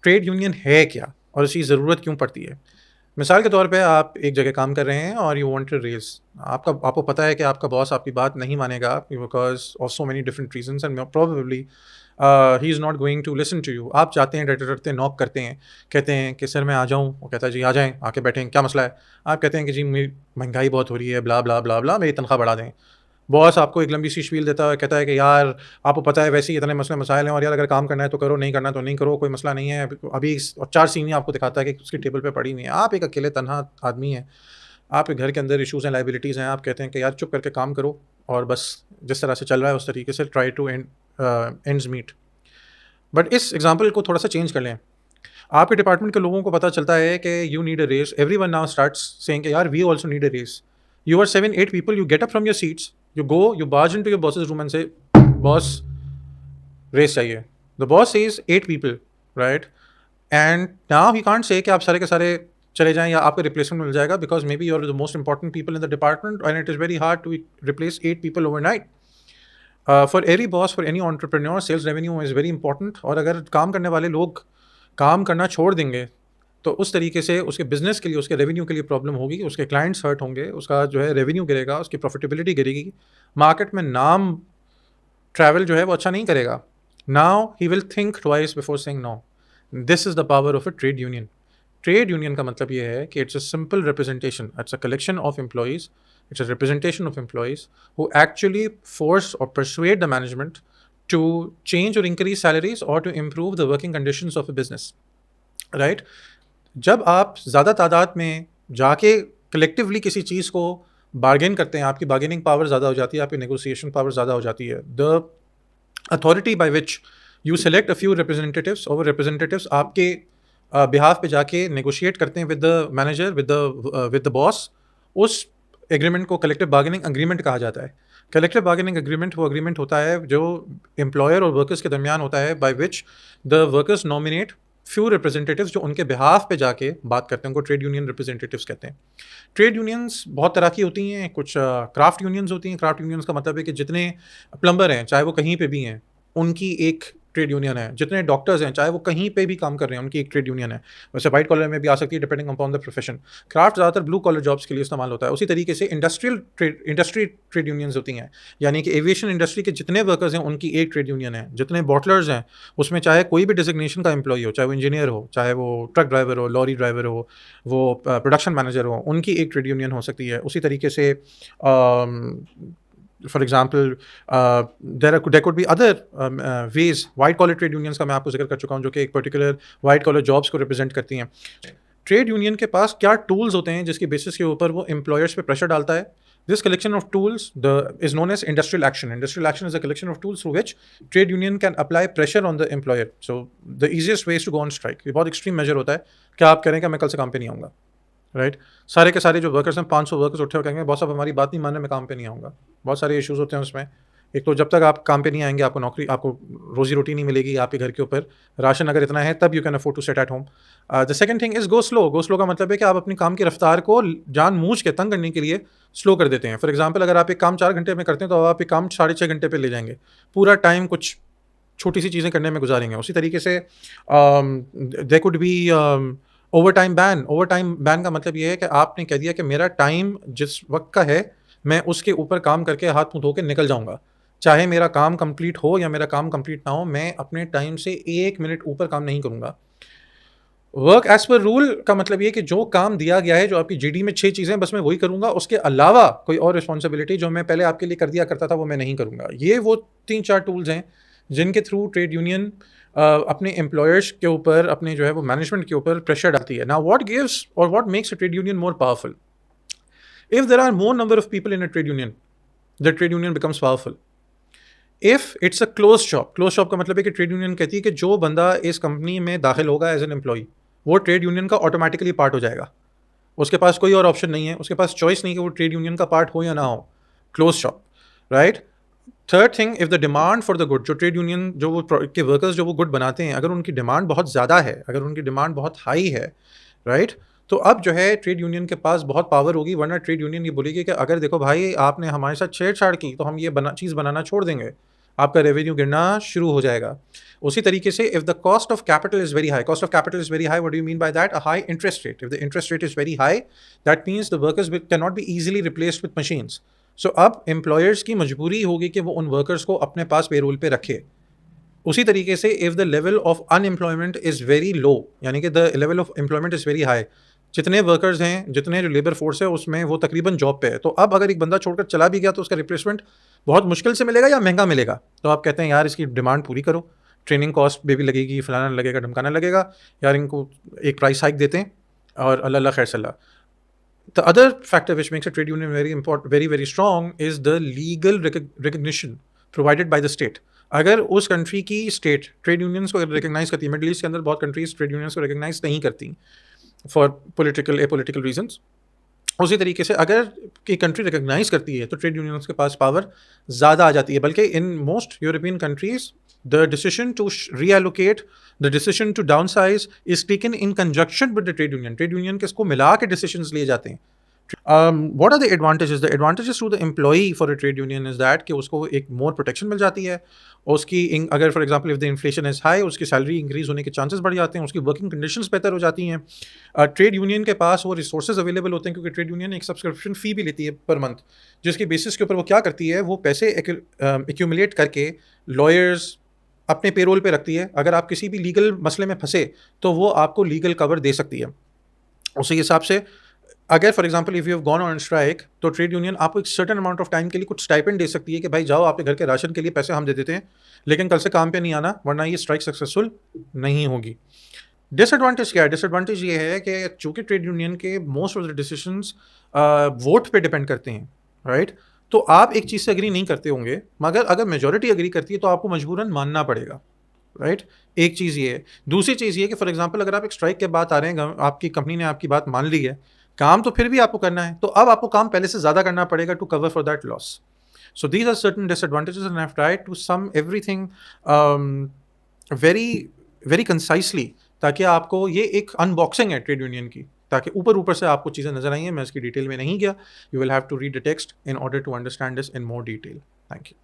Trade union है क्या और इसकी ज़रूरत क्यों पड़ती है। मिसाल के तौर पे आप एक जगह काम कर रहे हैं और यू वांट टू रेज़, आपको पता है कि आपका बॉस आपकी बात नहीं मानेगा because of so many different reasons and probably he is not going to listen to you. आप जाते हैं, डरते-डरते नॉक करते हैं, कहते हैं कि सर मैं आ जाऊँ? वो कहता है जी आ जाएँ, आके बैठें, क्या मसला है? आप कहते हैं कि जी मेरी महँगाई बहुत हो रही है, ब्ला, ब्ला, ब्ला, ब्ला, मेरी तनख्वाह बढ़ा दें। बॉस आपको एक लंबी सी स्पील देता है, कहता है कि यार आपको पता है वैसे ही इतने मसले मसाइल हैं और यार अगर काम करना है तो करो, नहीं करना तो नहीं करो, कोई मसला नहीं है। अभी और 4 सीनियाँ आपको दिखाता है कि उसकी टेबल पे पड़ी हुई हैं। आप एक अकेले तन्हा आदमी हैं, आपके घर के अंदर इश्यूज़ हैं, लायबिलिटीज़ हैं, आप कहते हैं कि यार चुप करके काम करो और बस जिस तरह से चल रहा है उस तरीके से try to ends meet. But इस एग्ज़ाम्पल को थोड़ा-सा चेंज कर लें। आपके डिपार्टमेंट के लोगों को पता चलता है कि you need a raise, everyone now starts saying कि यार we also need a raise. You are 7, 8 people, you get up from your seats, you go, you barge into your boss's room and say, boss, raise चाहिए. The boss says 8 people, right? And now he can't say कि आप सारे के सारे चले जाएं या आपको रिप्लेसमेंट मिल जाएगा because maybe you're the most important people in the department and it is very hard to replace 8 people overnight. For every boss, for any entrepreneur, sales revenue is very important. और अगर काम करने वाले लोग काम करना छोड़ देंगे तो उस तरीके से उसके बिजनेस के लिए, उसके रेवेन्यू के लिए प्रॉब्लम होगी, उसके क्लाइंट्स हर्ट होंगे, उसका जो है रेवेन्यू गिरेगा, उसकी प्रॉफिटेबिलिटी गिरेगी, मार्केट में नाम ट्रैवल जो है वो अच्छा नहीं करेगा. Now he will think twice before saying no. This is the power of a trade union. Trade union का मतलब ये है कि it's a simple representation, it's a collection of employees, it's a representation of employees who actually force or persuade the management to change or increase salaries or to improve the working conditions of a business, right? जब आप ज़्यादा तादाद में जाके collectively किसी चीज़ को bargain करते हैं, आपकी बार्गेनिंग पावर ज़्यादा हो जाती है, आपकी नेगोशिएशन पावर ज़्यादा हो जाती है. The authority by which you select a few representatives और रिप्रेजेंटेटिव्स आपके बिहाफ पे जाके नेगोशिएट करते हैं with the manager, with the boss. उस एग्रीमेंट को कलेक्टिव बार्गेनिंग एग्रीमेंट कहा जाता है. कलेक्टिव बार्गेनिंग एग्रीमेंट वो एग्रीमेंट होता है जो एम्प्लॉयर और वर्कर्स के दरमियान होता है, by which the workers nominate few representatives जो उनके बिहाफ पे जाके बात करते हैं. उनको ट्रेड यूनियन रिप्रेजेंटेटिव्स कहते हैं. ट्रेड यूनियंस बहुत तरह की होती हैं. कुछ क्राफ्ट यूनियंस होती हैं. क्राफ्ट यूनियंस का मतलब है कि जितने प्लम्बर हैं, चाहे वो कहीं पे भी हैं, उनकी एक ट्रेड यूनियन है. जितने डॉक्टर्स हैं, चाहे वो कहीं पे भी काम कर रहे हैं, उनकी एक ट्रेड यूनियन है. वैसे वाइट कॉलर में भी आ सकती है depending upon the profession. Craft ज़्यादातर ब्लू कॉलर जॉब्स के लिए इस्तेमाल होता है. उसी तरीके से इंडस्ट्री ट्रेड यूनियंस होती हैं, यानी कि एविएशन इंडस्ट्री के जितने वर्कर्स हैं उनकी एक ट्रेड यूनियन है. जितने बॉटलर्स हैं उसमें चाहे कोई भी डिजिग्नेशन का एम्प्लॉई हो, चाहे वो इंजीनियर हो, चाहे वो ट्रक ड्राइवर हो, लॉरी ड्राइवर हो, वो प्रोडक्शन मैनेजर हो, उनकी एक ट्रेड यूनियन हो सकती है. उसी तरीके से for example there could be other ways. White collar trade unions का मैं आपको जिक्र कर चुका हूँ जो कि एक पर्टिकुलर वाइट कॉलर जॉब्स को रिप्रेजेंट करती हैं. ट्रेड यूनियन के पास क्या टूल्स होते हैं जिसकी बेसिस के ऊपर वो एम्प्लॉयर्स पे प्रेशर डालता है. This collection of tools is known as industrial action. Industrial action is a collection of tools through which trade union can apply pressure on the employer. So the easiest way to go on strike. ये बहुत extreme measure होता है. क्या आप करें कि मैं कल से काम पे नहीं आऊँगा, राइट? सारे के सारे जो वर्कर्स हैं, 500 वर्कर्स उठे और कहेंगे बॉस अब हमारी बात नहीं मानने में काम पे नहीं आऊँगा. बहुत सारे इश्यूज़ होते हैं उसमें. एक तो जब तक आप काम पे नहीं आएंगे आपको रोजी रोटी नहीं मिलेगी. आपके घर के ऊपर राशन अगर इतना है तब you can afford to sit at home. The second thing is go slow. Go slow का मतलब है कि आप अपनी काम की रफ्तार को जानबूझ के तंग करने के लिए स्लो कर देते हैं. फॉर एग्जाम्पल अगर आप एक काम 4 घंटे में करते हैं तो आप एक काम 6.5 घंटे पर ले जाएंगे. पूरा टाइम कुछ छोटी सी चीज़ें करने में गुजारेंगे. उसी तरीके से they could be over time ban. Over time ban का मतलब ये है कि आपने कह दिया कि मेरा टाइम जिस वक्त का है मैं उसके ऊपर काम करके हाथ मुँह धो के निकल जाऊँगा. चाहे मेरा काम कंप्लीट हो या मेरा काम कंप्लीट ना हो, मैं अपने टाइम से 1 मिनट ऊपर काम नहीं करूँगा. वर्क एज पर रूल का मतलब ये कि जो काम दिया गया है, जो आपकी जीडी में 6 चीज़ें बस मैं वही करूँगा. उसके अलावा कोई और रिस्पॉन्सिबिलिटी जो मैं पहले आपके लिए कर दिया करता था वो मैं नहीं करूँगा. ये वो 3-4 टूल्स हैं जिनके थ्रू ट्रेड यूनियन अपने एम्प्लॉयर्स के ऊपर, अपने जो है वो मैनेजमेंट के ऊपर प्रेशर डालती है. नाउ व्हाट गिव्स और what makes a trade union more powerful? If there are more number of people in a trade union, the trade union becomes powerful. If it's a close shop. Close shop का मतलब है कि trade union कहती है कि जो बंदा इस कंपनी में दाखिल होगा एज एन एम्प्लॉई, वो ट्रेड यूनियन का ऑटोमेटिकली पार्ट हो जाएगा. उसके पास कोई और ऑप्शन नहीं है, उसके पास चॉइस नहीं कि वो ट्रेड यूनियन का पार्ट हो या ना हो. Close shop, right? Third thing, if the demand for the good, जो ट्रेड यूनियन जो वो के वर्कर्स जो वो गुड बनाते हैं, अगर उनकी डिमांड बहुत ज़्यादा है, अगर उनकी डिमांड बहुत हाई है, राइट, तो अब जो है ट्रेड यूनियन के पास बहुत पावर होगी. वरना ट्रेड यूनियन ये बोलेगी कि अगर देखो भाई आपने हमारे साथ छेड़छाड़ की तो हम ये चीज़ बनाना छोड़ देंगे. आपका रेवेन्यू गिरना शुरू हो जाएगा। उसी तरीके से if the cost of capital is very high, cost of capital is very high, what do you mean by that? A high interest rate. If the interest rate is very high, that means the workers can not be easily replaced with machines. So अब employers की मजबूरी होगी कि वो उन workers को अपने पास payroll पे रखे। उसी तरीके से if the level of unemployment is very low, यानी कि the level of employment is very high, जितने वर्कर्स हैं, जितने जो लेबर फोर्स है उसमें वो तकरीबन जॉब पे है, तो अब अगर एक बंदा छोड़कर चला भी गया तो उसका रिप्लेसमेंट बहुत मुश्किल से मिलेगा या महंगा मिलेगा। तो आप कहते हैं यार इसकी डिमांड पूरी करो, ट्रेनिंग कॉस्ट भी लगेगी, फलाना लगेगा, ढमकाना लगेगा, यार इनको एक प्राइस हाइक देते हैं और अल्लाह खैर सल्ला। The other factor which makes a trade union very important, very strong, is the legal recognition provided by the state. अगर उस कंट्री की स्टेट ट्रेड यूनियंस को रिकग्नाइज करती है, मिडल ईस्ट के अंदर बहुत कंट्रीज ट्रेड यूनियंस को रिकग्नाइज नहीं करती फॉर पॉलिटिकल एपॉलिटिकल रीजंस। उसी तरीके से अगर की कंट्री रिकग्नाइज करती है तो ट्रेड यूनियंस के पास पावर ज़्यादा आ जाती है, बल्कि in most European countries the decision to reallocate, the decision to downsize is taken in conjunction with the trade union. Trade union के इसको मिला के डिसीजन लिए जाते हैं। What are the advantages? The advantages to the employee for a trade union is that कि उसको एक more protection मिल जाती है, उसकी अगर for example if the inflation is high उसकी सैलरी इंक्रीज होने के चांसेस बढ़ जाते हैं, उसकी वर्किंग कंडीशंस बेहतर हो जाती हैं। ट्रेड यूनियन के पास वो रिसोर्सेज अवेलेबल होते हैं क्योंकि ट्रेड यूनियन एक सब्सक्रिप्शन फ़ी भी लेती है पर मंथ, जिसकी बेसिस के ऊपर वो क्या करती है, वो पैसे एक्यूमुलेट करके लॉयर्स अपने पेरोल पे रखती है। अगर आप किसी भी लीगल मसले में फंसे तो वो आपको लीगल कवर दे सकती है। उसी हिसाब से अगर for example if you have gone on strike तो ट्रेड यूनियन आपको एक सर्टेन अमाउंट ऑफ टाइम के लिए कुछ स्टाइपेंड दे सकती है कि भाई जाओ आपके घर के राशन के लिए पैसे हम दे देते हैं, लेकिन कल से काम पे नहीं आना वरना ये स्ट्राइक सक्सेसफुल नहीं होगी। डिसएडवांटेज क्या है? डिसएडवांटेज ये है कि चूंकि ट्रेड यूनियन के most of the decisions vote पे डिपेंड करते हैं, राइट? तो आप एक चीज़ से एग्री नहीं करते होंगे, मगर अगर मेजोरिटी एग्री करती है तो आपको मजबूरन मानना पड़ेगा, राइट? एक चीज़ ये है। दूसरी चीज़ ये है कि फॉर एग्जांपल अगर आप एक स्ट्राइक के बाद आ रहे हैं, आपकी कंपनी ने आपकी बात मान ली है, काम तो फिर भी आपको करना है, तो अब आपको काम पहले से ज़्यादा करना पड़ेगा to cover for that loss. So these are certain disadvantages and I have tried to sum everything very very concisely, ताकि आपको ये एक अनबॉक्सिंग है ट्रेड यूनियन की, ताकि ऊपर ऊपर से आपको चीज़ें नजर आई हैं। मैं इसकी डिटेल में नहीं गया, you will have to read the text in order to understand this in more detail. Thank you.